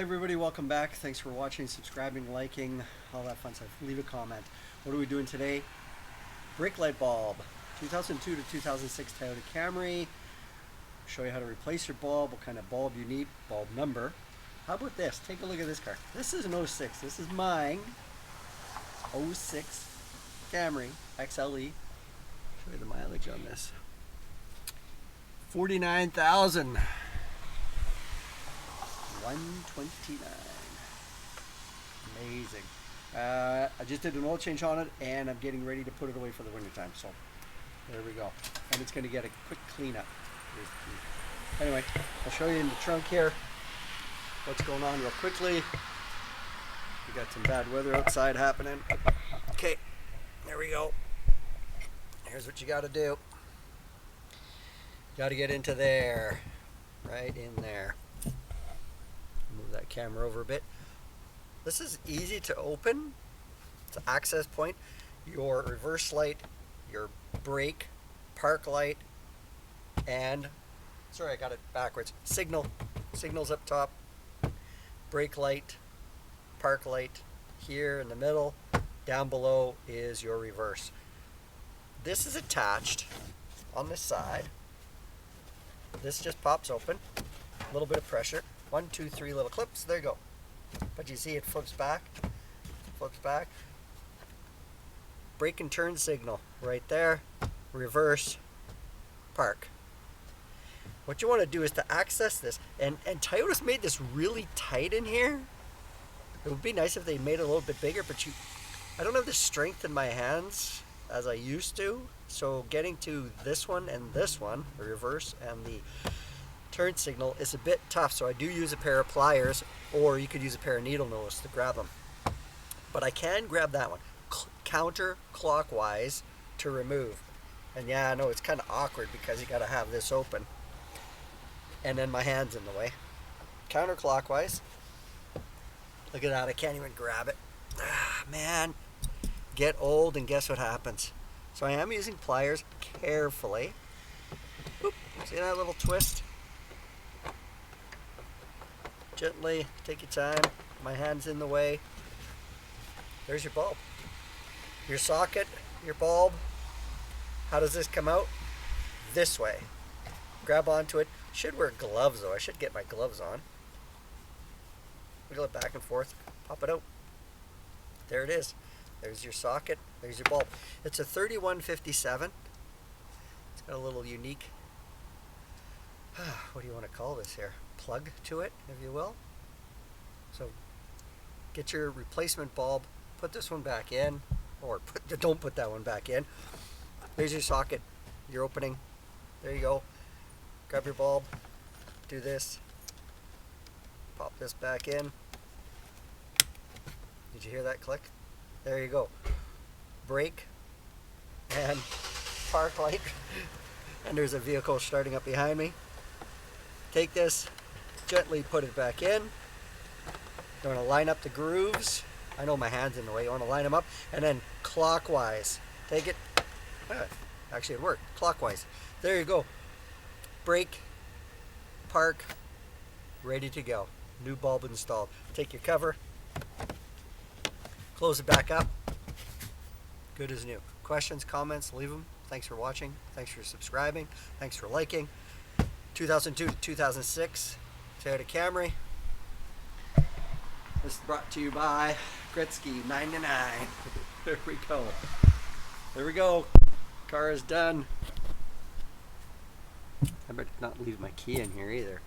Hey everybody, welcome back. Thanks for watching, subscribing, liking, all that fun stuff. Leave a comment. What are we doing today? Brake light bulb. 2002 to 2006 Toyota Camry. Show you how to replace your bulb, what kind of bulb you need, bulb number. How about this? Take a look at this car. This is an '06. This is mine. '06 Camry XLE. Show you the mileage on this. 49,000. 129. Amazing. I just did an oil change on it and I'm getting ready to put it away for the winter time. So there we go. And it's going to get a quick cleanup. Anyway, I'll show you in the trunk here what's going on real quickly. We got some bad weather outside happening. Okay, there we go. Here's what you got to do. Got to get into there. Right in there. Move that camera over a bit. This is easy to open. It's an access point. Your reverse light, your brake, park light, and sorry, I got it backwards. Signals up top. Brake light, park light here in the middle. Down below is your reverse. This is attached on this side. This just pops open. A little bit of pressure. 1, 2, 3 little clips. There you go. But you see it flips back. Flips back. Brake and turn signal right there. Reverse. Park. What you want to do is to access this, and Toyota's made this really tight in here. It would be nice if they made it a little bit bigger, but I don't have the strength in my hands as I used to. So getting to this one and this one, the reverse and the turn signal, is a bit tough. So I do use a pair of pliers, or you could use a pair of needle nose to grab them. But I can grab that one counterclockwise to remove. And yeah, I know it's kind of awkward because you got to have this open. And then my hand's in the way. Counterclockwise. Look at that, I can't even grab it. Ah, man. Get old and guess what happens. So I am using pliers carefully. Oop, see that little twist? Gently, take your time. My hand's in the way. There's your bulb. Your socket, your bulb. How does this come out? This way. Grab onto it. Should wear gloves though. I should get my gloves on. Wiggle it back and forth. Pop it out. There it is. There's your socket. There's your bulb. It's a 3157. It's got a little unique, what do you want to call this here? Plug to it, if you will. So get your replacement bulb. Put this one back in, or don't put that one back in. There's your socket. Your opening. There you go. Grab your bulb. Do this. Pop this back in. Did you hear that click? There you go. Brake and park light. And there's a vehicle starting up behind me. Take this, gently put it back in. You want to line up the grooves. I know my hand's in the way. You want to line them up, and then clockwise. Take it. Actually, it worked. Clockwise. There you go. Brake, park, ready to go. New bulb installed. Take your cover. Close it back up. Good as new. Questions, comments, leave them. Thanks for watching. Thanks for subscribing. Thanks for liking. 2002 to 2006 Toyota Camry. This is brought to you by Gretzky 99. There we go. There we go. Car is done. I better not leave my key in here either.